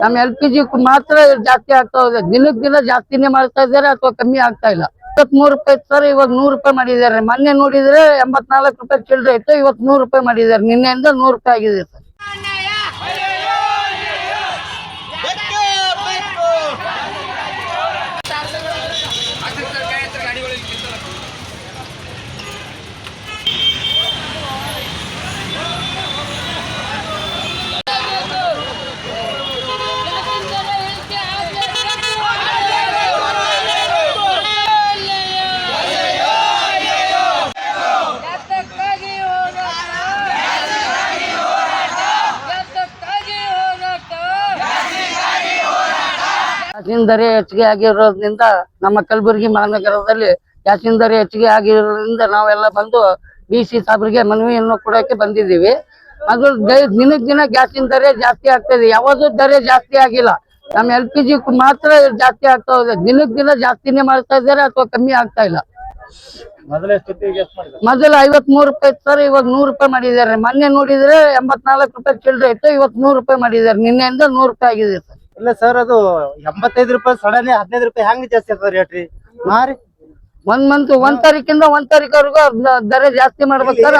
ನಮ್ಮ LPG ಮಾತ್ರ ಜಾಸ್ತಿ ಆಗ್ತಾ ಇದೆ. ದಿನಕ್ಕೆ ದಿನ ಜಾಸ್ತಿನೇ ಮಾಡ್ತಾ ಇದ್ದಾರೆ ಅಥವಾ ಕಮ್ಮಿ ಆಗ್ತಾ ಇಲ್ಲ. 23 ರೂಪಾಯಿ ಸರ್, ಇವಾಗ 100 ರೂಪಾಯಿ ಮಾಡಿದ್ದಾರೆ. ಮೊನ್ನೆ ನೋಡಿದ್ರೆ 84 ರೂಪಾಯಿ ಚಿಲ್ಲರೆ ಇತ್ತು, ಇವತ್ತು 100 ರೂಪಾಯಿ ಮಾಡಿದ್ದಾರೆ. ನಿನ್ನೆಯಿಂದ 100 ರೂಪಾಯಿ ಆಗಿದೆ ಸರ್. ಗ್ಯಾಸಿನ ದರ ಹೆಚ್ಚಿಗೆ ಆಗಿರೋದ್ರಿಂದ ನಮ್ಮ ಕಲಬುರಗಿ ಮಹಾನಗರದಲ್ಲಿ ಗ್ಯಾಸಿನ ದರ ಹೆಚ್ಚಿಗೆ ಆಗಿರೋದ್ರಿಂದ ನಾವೆಲ್ಲ ಬಂದು DC ಸಾಹೇಬರಿಗೆ ಮನವಿಯನ್ನು ಕೊಡಕ್ಕೆ ಬಂದಿದ್ದೀವಿ. ಅದು ದಿನಕ್ಕೆ ದಿನ ಗ್ಯಾಸಿನ ದರ ಜಾಸ್ತಿ ಆಗ್ತಾ ಇದೆ. ಯಾವುದು ದರ ಜಾಸ್ತಿ ಆಗಿಲ್ಲ. ನಮ್ಮ LPG ಮಾತ್ರ ಜಾಸ್ತಿ ಆಗ್ತಾ ಇದೆ. ದಿನಕ್ಕೆ ದಿನ ಜಾಸ್ತಿನೇ ಮಾಡ್ತಾ ಇದ್ದಾರೆ ಅಥವಾ ಕಮ್ಮಿ ಆಗ್ತಾ ಇಲ್ಲ. ಮೊದಲು 53 ರೂಪಾಯಿ ಸರ್, ಇವಾಗ 100 ರೂಪಾಯಿ ಮಾಡಿದ್ದಾರೆ. ಮೊನ್ನೆ ನೋಡಿದ್ರೆ 84 ರೂಪಾಯಿ ಚಿಲ್ಲರೆ ಇತ್ತು, ಇವತ್ತು 100 ರೂಪಾಯಿ ಮಾಡಿದ್ದಾರೆ. ನಿನ್ನೆಯಿಂದ 100 ರೂಪಾಯಿ ಆಗಿದೆ ಸರ್. ಇಲ್ಲ ಸರ್, ಅದು 85 ರೂಪಾಯಿ ಸಡನ್ 15 ರೂಪಾಯಿ ಹೆಂಗ್ ಜಾಸ್ತಿ ಆಗ್ತದೆ ರೇಟ್ ರೀ? ಮಾರಿ 1 ಮಂತ್ 1 ತಾರೀಕಿಂದ 1 ತಾರೀಕವರೆಗೂ ದರ ಜಾಸ್ತಿ ಮಾಡ್ಬೇಕು ಸರ್.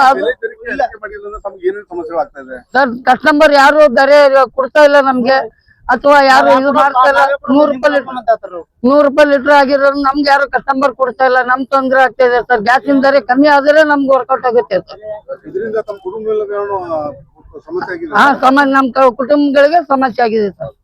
ಸರ್ ಕಸ್ಟಮರ್ ಯಾರು ದರ ಕೊಡ್ತಾ ಇಲ್ಲ ನಮ್ಗೆ, ಅಥವಾ ಯಾರು ಇದು ಮಾಡ್ತಾ ಇಲ್ಲ. 100 ರೂಪಾಯಿ ಲೀಟರ್ ಆಗಿರೋದು ನಮ್ಗೆ ಯಾರು ಕಸ್ಟಮರ್ ಕೊಡ್ತಾ ಇಲ್ಲ. ನಮ್ ತೊಂದ್ರೆ ಆಗ್ತಾ ಇದೆ ಸರ್. ಗ್ಯಾಸಿನ ದರ ಕಮ್ಮಿ ಆದ್ರೆ ನಮ್ಗೆ ವರ್ಕೌಟ್ ಆಗುತ್ತೆ ಸರ್. ಹಾ, ನಮ್ಮ ಕುಟುಂಬಗಳಿಗೆ ಸಮಸ್ಯೆ ಆಗಿದೆ ಸರ್.